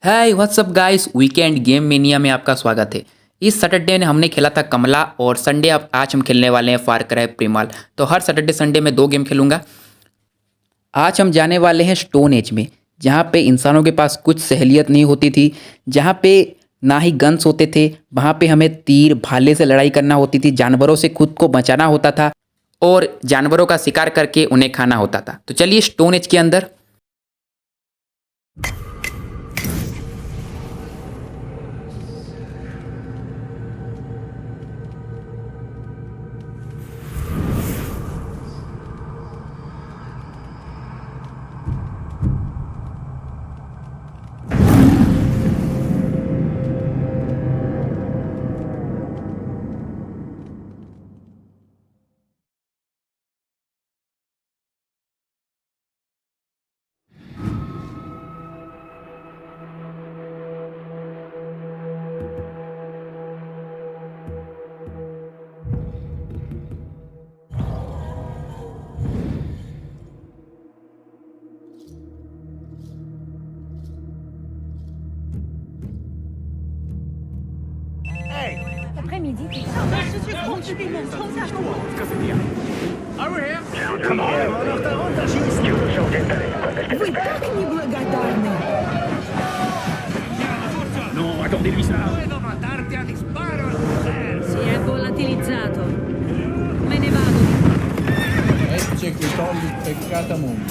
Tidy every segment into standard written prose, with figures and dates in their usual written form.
Hi what's up guys, weekend game mania में आपका स्वागत है। इस सैटरडे ने हमने खेला था कमला और संडे अब आज हम खेलने वाले हैं फार क्राई प्रीमाल। तो हर सैटरडे संडे में 2 गेम खेलूंगा। आज हम जाने वाले हैं स्टोन एज में, जहाँ पे इंसानों के पास कुछ सहलियत नहीं होती थी, जहाँ पे ना ही गन्स होते थे। वहाँ पे हमें तीर भाले से लड़ाई करना होती थी, जानवरों से खुद को बचाना होता था और जानवरों का शिकार करके उन्हें खाना होता था। तो चलिए स्टोन एज के अंदर। Après-midi, tu sens je bin einen Ton Вы так неблагодарны! No, attendez-lui ça. Si è volatilizzato. Me ne vado. Ecce qui togli il peccato mondo.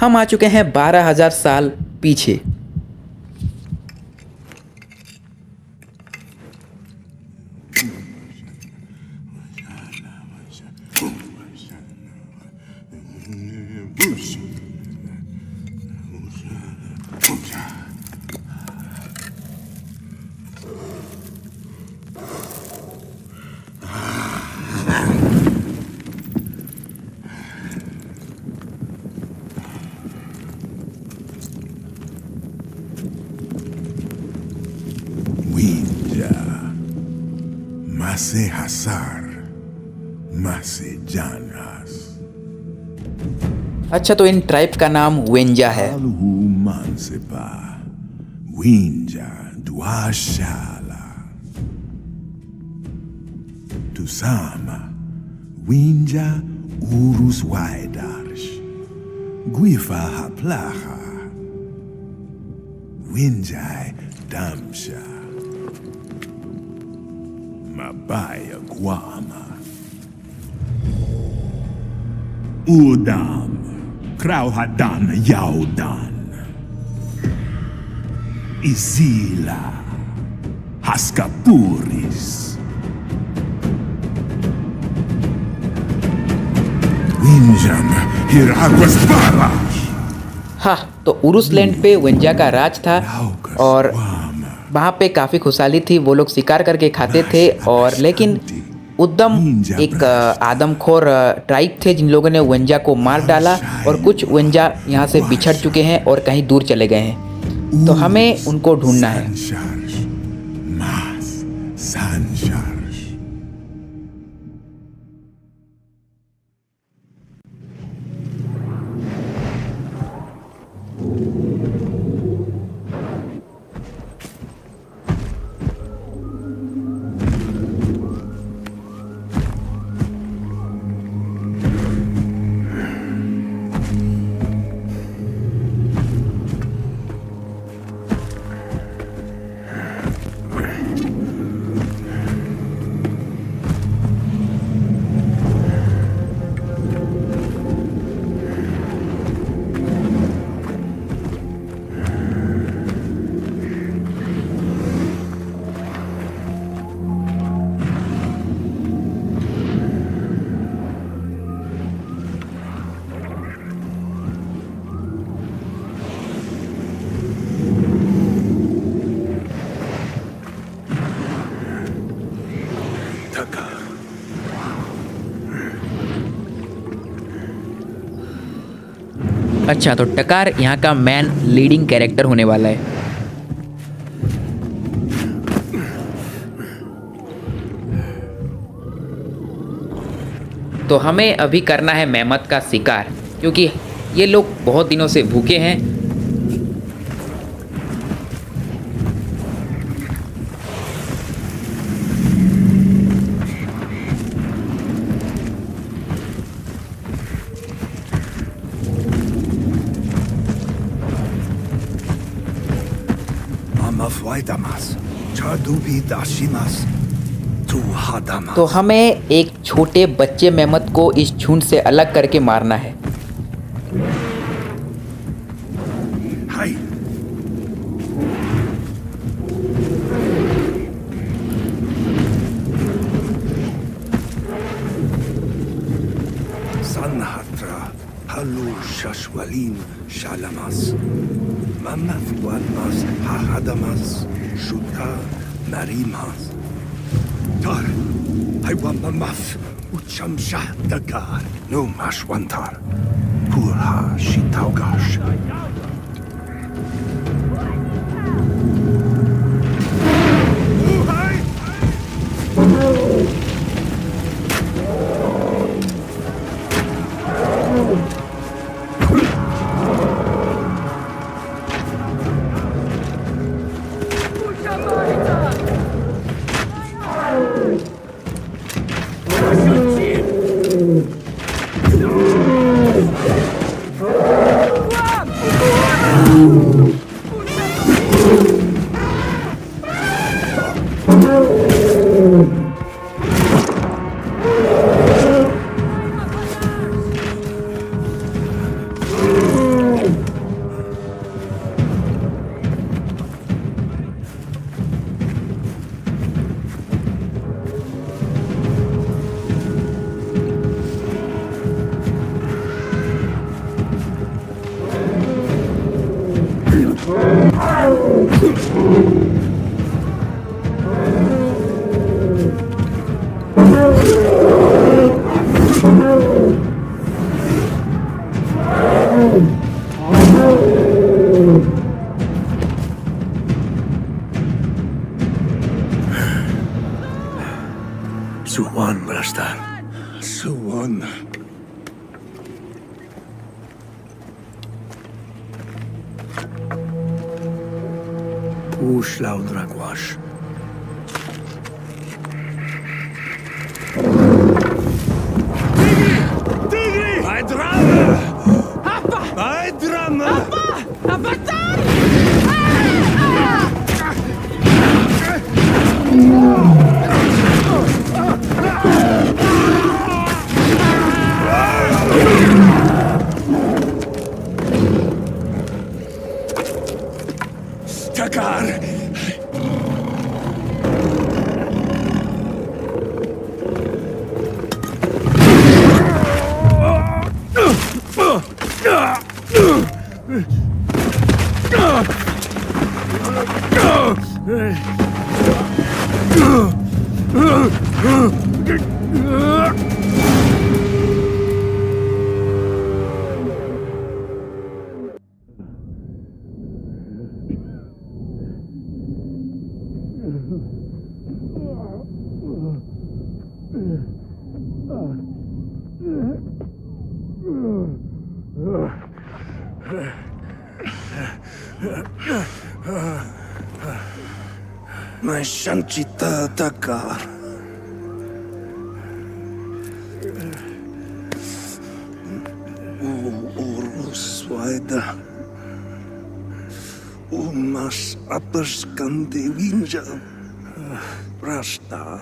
हम आ चुके हैं 12,000 साल पीछे। Winja, Mase Hasar, Mase Janas. अच्छा, तो इन ट्राइब का नाम वेंजा है। Alhu Mansepa, Winja Duashala. Tusama, Winja Urus Waidarsh, Guifa Haplaha, Winjai Damsha, Mabaya Guama, Udam, Krauhadan Yaudan, Izila, Haskapuris, Winjam Hiraguas Barash. हाँ, तो उरुस लैंड पे वेंजा का राज था और वहाँ पे काफ़ी खुशहाली थी। वो लोग शिकार करके खाते थे और लेकिन उद्दम एक आदमखोर ट्राइब थे जिन लोगों ने वेंजा को मार डाला और कुछ वेंजा यहाँ से बिछड़ चुके हैं और कहीं दूर चले गए हैं। तो हमें उनको ढूंढना है। Mas Sanchar. अच्छा, तो टकार यहाँ का मैन लीडिंग कैरेक्टर होने वाला है। तो हमें अभी करना है मेहमत का शिकार, क्योंकि ये लोग बहुत दिनों से भूखे हैं। Amafuaidamas. Chadubi dashimas. Tu hadamas. तो हमें एक छोटे बच्चे मेहमत को इस झुंड से अलग करके मारना है। Hai. Sanhatra. Halu shashwalin shalamas. Mamathwanmas. Hahadamas. Shuta. Narimas. Tar. Haywamamaf. Uchamsha dagar. No mashwantar. Purha shitaugash. Suwan, Rasta. Suwan. Ushlau Dragwash. Tigri! Bei Drama! Appa! Bei Drama! Appa! Apatan! Takar! My Shanchita Takar. Uruswaida. Umas Aperskandewinja. Rasta.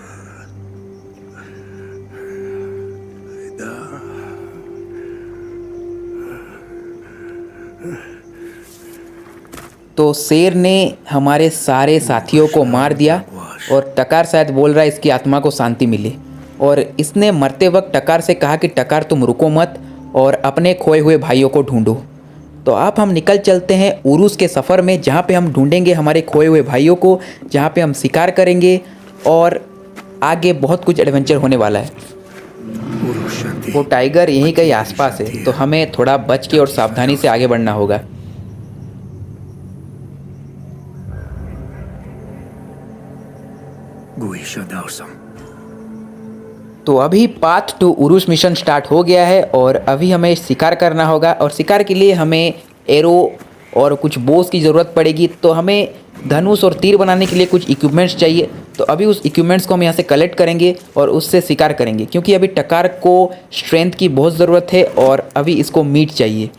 तो शेर ने हमारे सारे साथियों को मार दिया और टकार शायद बोल रहा है इसकी आत्मा को शांति मिले। और इसने मरते वक्त टकार से कहा कि टकार तुम रुको मत और अपने खोए हुए भाइयों को ढूंढो। तो अब हम निकल चलते हैं उरूस के सफ़र में, जहाँ पे हम ढूंढेंगे हमारे खोए हुए भाइयों को, जहाँ पे हम शिकार करेंगे और आगे बहुत कुछ एडवेंचर होने वाला है। वो टाइगर यहीं कहीं आसपास है, तो हमें थोड़ा बच के और सावधानी से आगे बढ़ना होगा। तो अभी path to Urus mission start हो गया है और अभी हमें शिकार करना होगा और शिकार के लिए हमें एरो और कुछ बोस की ज़रूरत पड़ेगी। तो हमें धनुष और तीर बनाने के लिए कुछ इक्विपमेंट्स चाहिए। तो अभी उस इक्विपमेंट्स को हम यहाँ से कलेक्ट करेंगे और उससे शिकार करेंगे, क्योंकि अभी टकार को स्ट्रेंथ की बहुत ज़रूरत है और अभी इसको मीट चाहिए।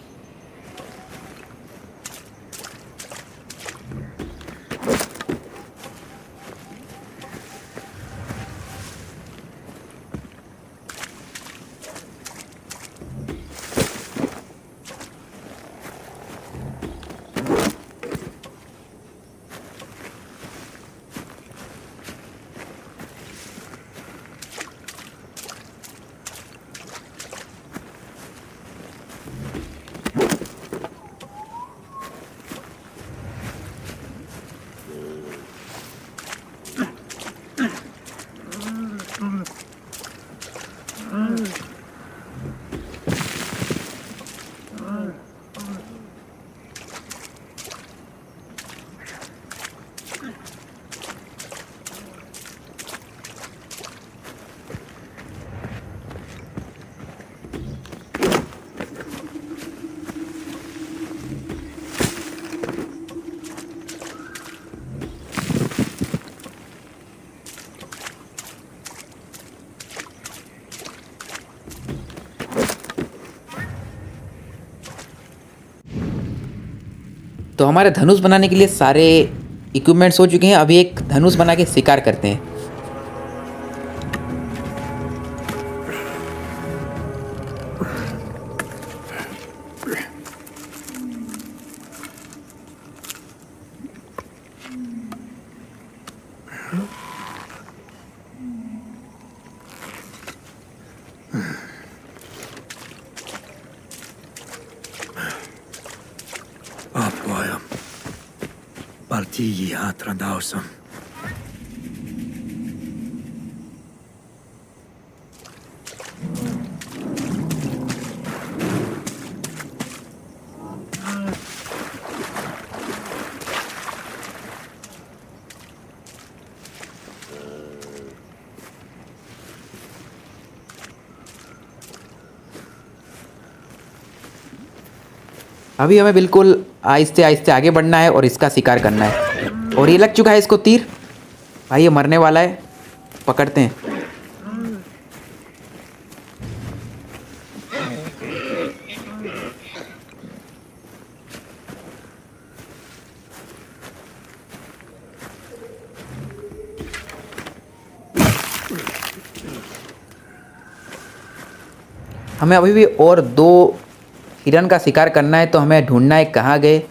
तो हमारे धनुष बनाने के लिए सारे इक्विपमेंट्स हो चुके हैं। अभी एक धनुष बना के शिकार करते हैं। Apua Partii Atradausam. अभी हमें बिल्कुल आहिस्ते आहिस्ते आगे बढ़ना है और इसका शिकार करना है। और ये लग चुका है इसको तीर। भाई ये मरने वाला है, पकड़ते हैं। हमें अभी भी और 2 हिरन का शिकार करना है, तो हमें ढूंढना है कहाँ गए।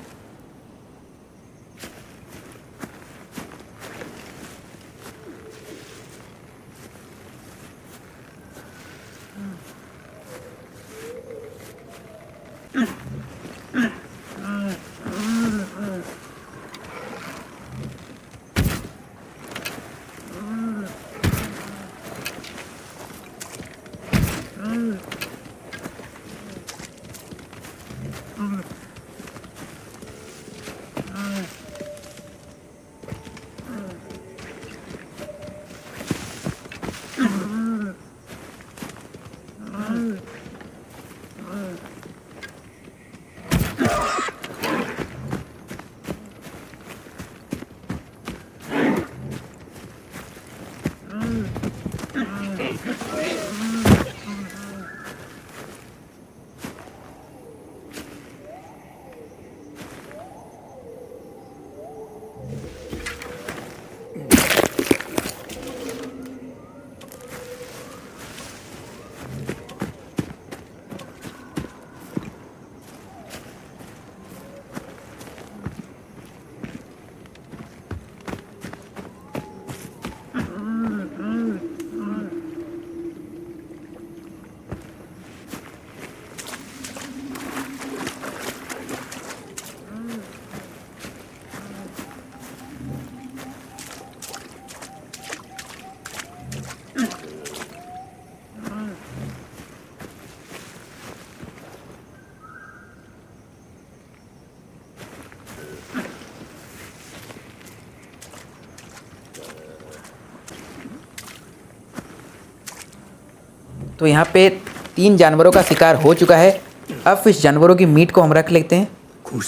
तो यहाँ पे 3 जानवरों का शिकार हो चुका है। अब इस जानवरों की मीट को हम रख लेते हैं।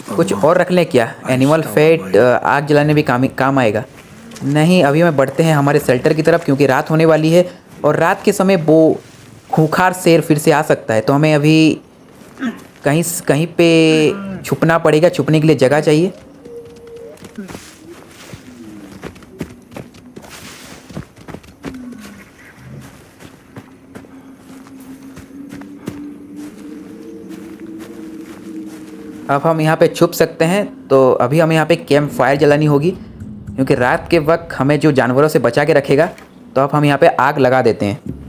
कुछ और रख लें क्या? एनिमल फैट आग जलाने भी काम आएगा। नहीं, अभी हमें बढ़ते हैं हमारे शेल्टर की तरफ, क्योंकि रात होने वाली है और रात के समय वो खूंखार शेर फिर से आ सकता है। तो हमें अभी कहीं पे छुपना पड़ेगा। छुपने के लिए जगह चाहिए। अब हम यहाँ पे छुप सकते हैं। तो अभी हमें यहाँ पे कैंप फायर जलानी होगी, क्योंकि रात के वक्त हमें जो जानवरों से बचा के रखेगा। तो अब हम यहाँ पे आग लगा देते हैं।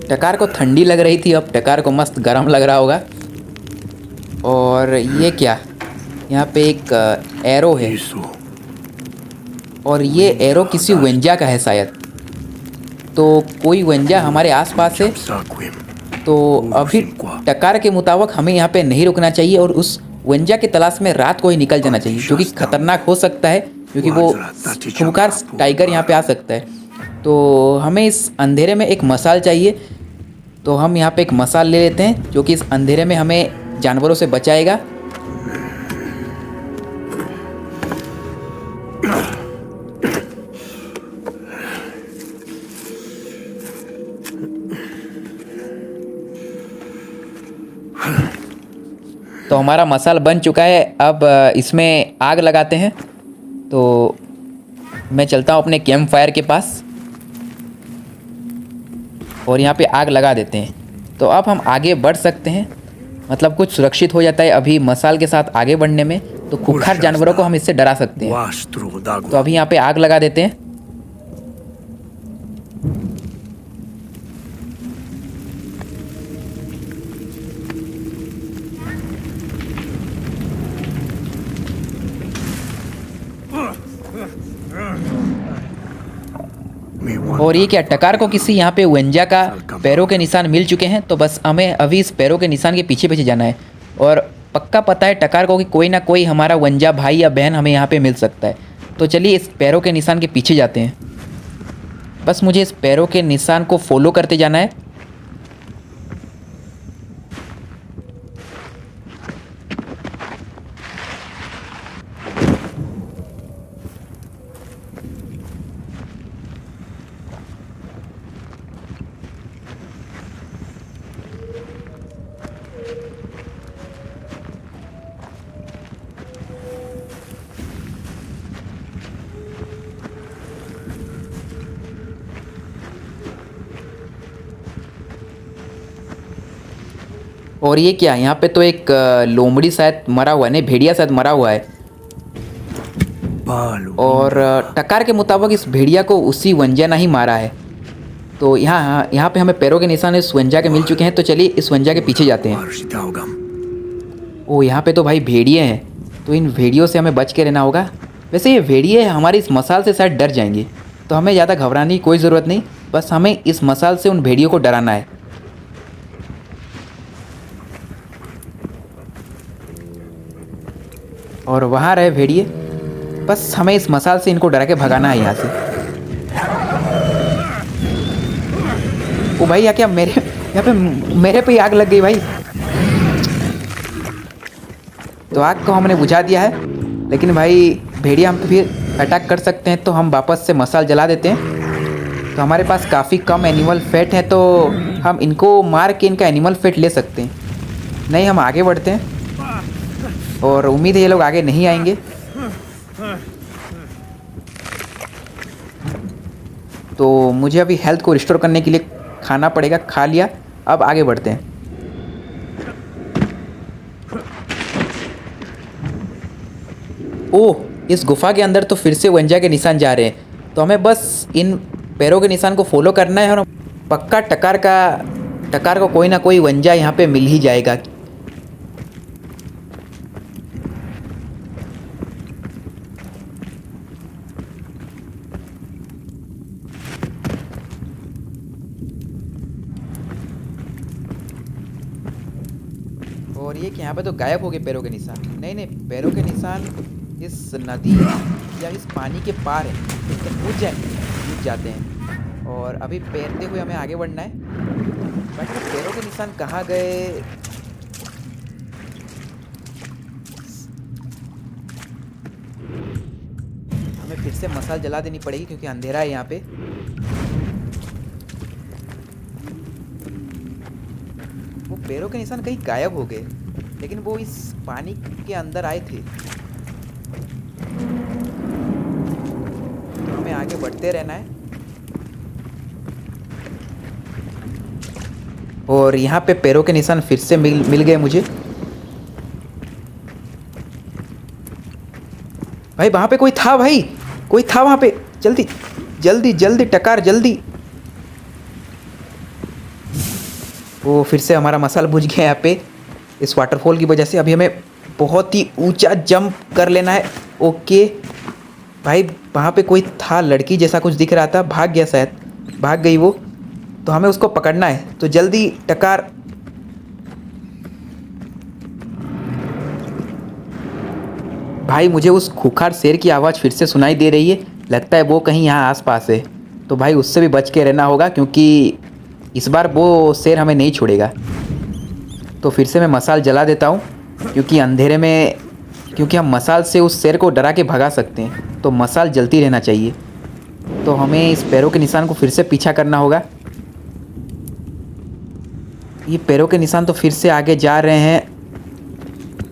टकार को ठंडी लग रही थी, अब टकार को मस्त गर्म लग रहा होगा। और ये क्या? यहाँ पे एक एरो है, और ये एरो किसी वेंजा का है शायद। तो कोई वेंजा हमारे आसपास है। तो अभी टकार के मुताबिक हमें यहाँ पे नहीं रुकना चाहिए और उस वेंजा की तलाश में रात को ही निकल जाना चाहिए, जो कि खतरनाक हो सकता है, क्योंकि वो खूंखार टाइगर यहाँ पे आ सकता है। तो हमें इस अंधेरे में एक मसाल चाहिए। तो हम यहाँ पे एक मसाल ले लेते हैं, जो कि इस अंधेरे में हमें जानवरों से बचाएगा। तो हमारा मसाल बन चुका है। अब इसमें आग लगाते हैं। तो मैं चलता हूँ अपने कैंप फायर के पास और यहाँ पे आग लगा देते हैं। तो अब हम आगे बढ़ सकते हैं, मतलब कुछ सुरक्षित हो जाता है अभी मसाल के साथ आगे बढ़ने में। तो खूंखार जानवरों को हम इससे डरा सकते हैं। तो अभी यहाँ पे आग लगा देते हैं। और ये क्या? टकार को किसी यहाँ पे वेंजा का पैरों के निशान मिल चुके हैं। तो बस हमें अभी इस पैरों के निशान के पीछे पीछे जाना है। और पक्का पता है टकार को कि कोई ना कोई हमारा वेंजा भाई या बहन हमें यहाँ पे मिल सकता है। तो चलिए इस पैरों के निशान के पीछे जाते हैं। बस मुझे इस पैरों के निशान को फॉलो करते जाना है। और ये क्या? यहाँ पे तो एक लोमड़ी शायद मरा हुआ है, नहीं भेड़िया शायद मरा हुआ है। और टकार के मुताबिक इस भेड़िया को उसी वंजा ने ही मारा है। तो यहाँ पे हमें पैरों के निशान इस वंजा के मिल चुके हैं। तो चलिए इस वंजा के पीछे जाते हैं। ओ, यहाँ पे तो भाई भेड़िए हैं। तो इन भेड़ियों से हमें बच के रहना होगा। वैसे ये भेड़िए हमारी इस मसाल से शायद डर जाएंगे, तो हमें ज़्यादा घबराने की कोई ज़रूरत नहीं। बस हमें इस मसाल से उन भेड़ियों को डराना है। और वहाँ रहे भेड़िए, बस हमें इस मसाल से इनको डरा के भगाना है यहाँ से। ओ भाई, क्या मेरे पे आग लग गई भाई। तो आग को हमने बुझा दिया है, लेकिन भाई भेड़िया हम पे फिर अटैक कर सकते हैं। तो हम वापस से मसाल जला देते हैं। तो हमारे पास काफ़ी कम एनिमल फैट है, तो हम इनको मार के इनका एनिमल फैट ले सकते हैं। नहीं, हम आगे बढ़ते हैं और उम्मीद है ये लोग आगे नहीं आएंगे। तो मुझे अभी हेल्थ को रिस्टोर करने के लिए खाना पड़ेगा। खा लिया, अब आगे बढ़ते हैं। ओह, इस गुफा के अंदर तो फिर से वंजा के निशान जा रहे हैं। तो हमें बस इन पैरों के निशान को फॉलो करना है और पक्का टकार को कोई ना कोई वंजा यहाँ पे मिल ही जाएगा। और ये कि यहाँ पे तो गायब हो गए पैरों के निशान। नहीं, पैरों के निशान इस नदी या इस पानी के पार है, तो पूछ जाते हैं। और अभी तैरते हुए हमें आगे बढ़ना है। बाकी पैरों के निशान कहाँ गए? हमें फिर से मसाल जला देनी पड़ेगी क्योंकि अंधेरा है यहाँ पे। वो पैरों के निशान कहीं गायब हो गए, लेकिन वो इस पानी के अंदर आए थे। तो हमें आगे बढ़ते रहना है। और यहाँ पे पैरों के निशान फिर से मिल गए मुझे। भाई वहाँ पे कोई था, भाई कोई था वहाँ पे। जल्दी जल्दी जल्दी टकार जल्दी। वो फिर से हमारा मसाल बुझ गया यहाँ पे इस वाटरफॉल की वजह से। अभी हमें बहुत ही ऊंचा जंप कर लेना है। ओके भाई, वहाँ पे कोई था, लड़की जैसा कुछ दिख रहा था, भाग गया शायद, भाग गई वो। तो हमें उसको पकड़ना है, तो जल्दी टकार। भाई मुझे उस खूंखार शेर की आवाज़ फिर से सुनाई दे रही है। लगता है वो कहीं यहाँ आसपास है, तो भाई उससे भी बच के रहना होगा क्योंकि इस बार वो शेर हमें नहीं छोड़ेगा। तो फिर से मैं मसाल जला देता हूँ क्योंकि अंधेरे में, क्योंकि हम मसाल से उस शेर को डरा के भगा सकते हैं, तो मसाल जलती रहना चाहिए। तो हमें इस पैरों के निशान को फिर से पीछा करना होगा। ये पैरों के निशान तो फिर से आगे जा रहे हैं,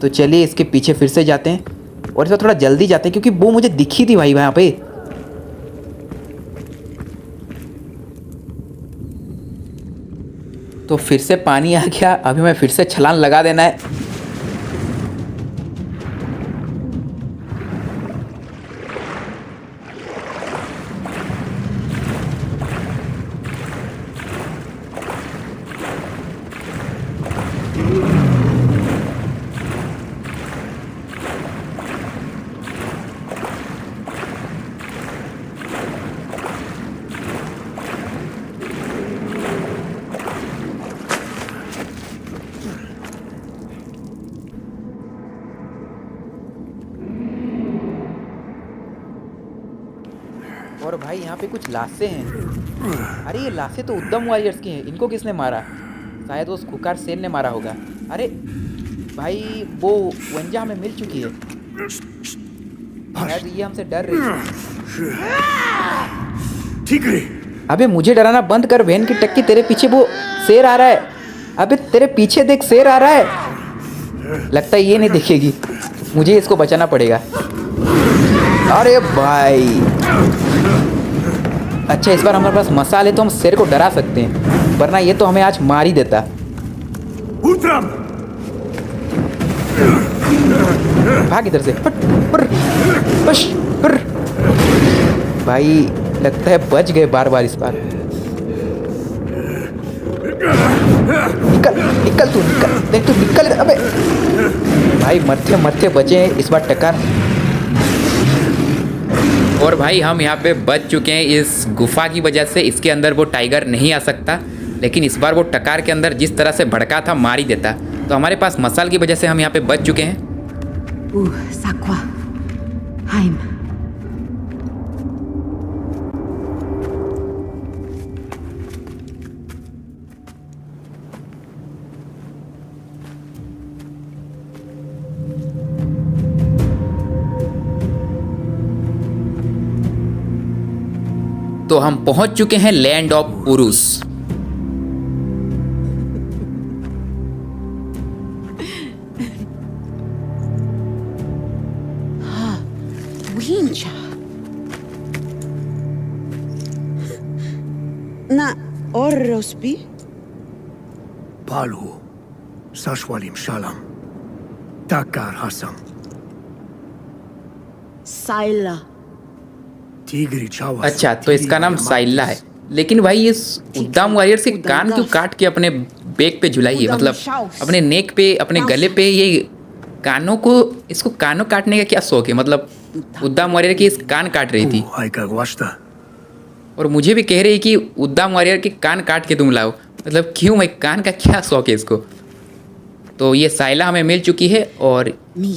तो चलिए इसके पीछे फिर से जाते हैं। और इसमें थोड़ा जल्दी जाते हैं क्योंकि वो मुझे दिखी थी भाई वहाँ पे। तो फिर से पानी आ गया। अभी मैं फिर से छलांग लगा देना है। और भाई यहाँ पे कुछ लाशें हैं। अरे ये लाशें तो उद्दम वॉरियर्स की हैं। इनको किसने मारा? शायद उस खुकार शेर ने मारा होगा। अरे भाई वो वंजा हमें मिल चुकी है, शायद ये हमसे डर रही है। ठीक है। अबे मुझे डराना बंद कर, बहन की टक्की। तेरे पीछे वो शेर आ रहा है। अबे तेरे पीछे देख, शेर आ रहा है। लगता है ये नहीं देखेगी, मुझे इसको बचाना पड़ेगा। अरे भाई अच्छा, इस बार हमारे पास मसाल है तो हम शेर को डरा सकते हैं, वरना ये तो हमें आज मार ही देता। उत्तरम। भाग इधर से। पश, भाई लगता है बच गए बार बार इस बार। निकल निकल तू, निकल देख, तू निकल। अबे भाई मरते मरते बचे हैं इस बार टकार। और भाई हम यहाँ पे बच चुके हैं इस गुफा की वजह से। इसके अंदर वो टाइगर नहीं आ सकता, लेकिन इस बार वो टकार के अंदर जिस तरह से भड़का था मार ही देता। तो हमारे पास मसाल की वजह से हम यहाँ पे बच चुके हैं। Sakwa. Heim. तो हम पहुंच चुके हैं land of Urs. Wincha. Na Orrospi? Palu. Sashwalim Shalam. Takar Hassam. Saila. Tigri Chawas. अच्छा, तो इसका नाम साइल्ला है। लेकिन भाई इस उद्दाम वॉरियर्स के कान क्यों काट के अपने बैक पे झुलाई है, मतलब अपने नेक पे, अपने गले पे, ये कानों को, इसको कानों काटने का क्या शौक है, मतलब उद्दाम वॉरियर की इस कान काट रही थी Aika guasta. और मुझे भी कह रही कि उद्दाम वॉरियर के कान काट के तुम लाओ, मतलब क्यों, मैं कान का क्या शौक है इसको। तो ये साइला हमें मिल चुकी है और Mi.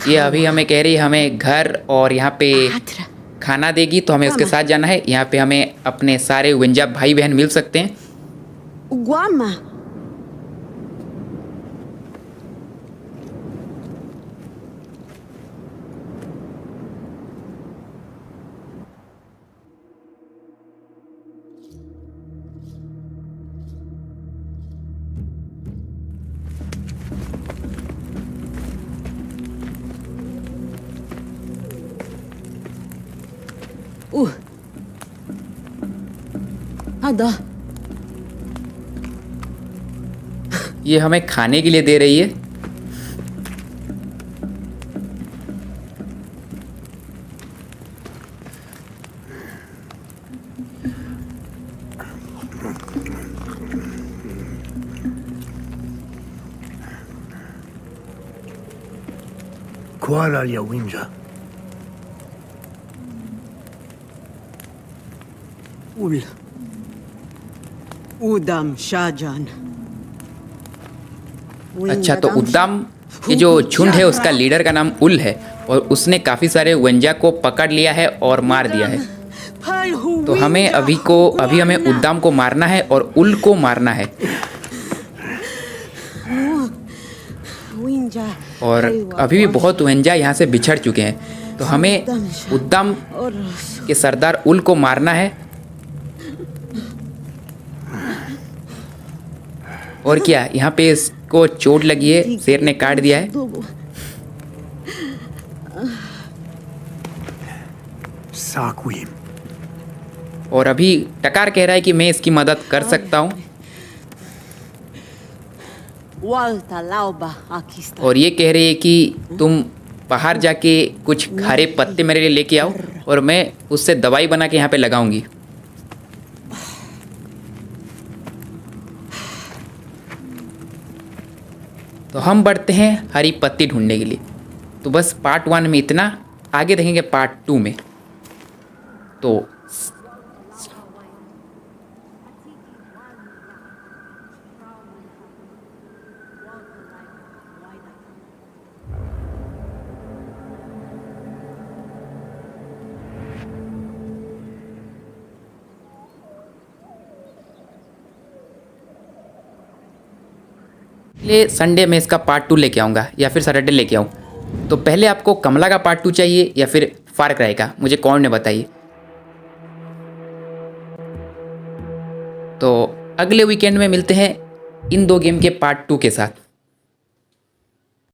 ये अभी हमें कह रही है हमें घर और यहाँ पे Atra. खाना देगी, तो हमें उसके साथ जाना है। यहाँ पे हमें अपने सारे वेंजा भाई बहन मिल सकते हैं। Uguama. Ada. ये हमें खाने के लिए दे रही है। Kuala Yawinja. Ul. Udam Shajan. अच्छा, तो उद्दाम ये जो झुंड है उसका लीडर का नाम उल है और उसने काफ़ी सारे वेंजा को पकड़ लिया है और मार दिया है। तो हमें अभी हमें उद्दाम को मारना है और उल को मारना है। और अभी भी बहुत वेंजा यहाँ से बिछड़ चुके हैं, तो हमें उद्दाम के सरदार उल को मारना है। और क्या, यहाँ पे इसको चोट लगी है, शेर ने काट दिया है। Sakwim. और अभी टकार कह रहा है कि मैं इसकी मदद कर सकता हूँ। Walta Lauba Akista. और ये कह रही है कि तुम बाहर जाके कुछ हरे पत्ते मेरे लिए लेके आओ और मैं उससे दवाई बना के यहाँ पे लगाऊंगी। तो हम बढ़ते हैं हरी पत्ती ढूंढने के लिए। तो बस पार्ट 1 में इतना, आगे देखेंगे पार्ट 2 में। तो ले संडे में इसका पार्ट 2 लेके आऊँगा या फिर सैटरडे लेके आऊँ। तो पहले आपको कमला का पार्ट 2 चाहिए या फिर फार क्राई का, मुझे कमेंट में बताइए। तो अगले वीकेंड में मिलते हैं इन दो गेम के पार्ट 2 के साथ।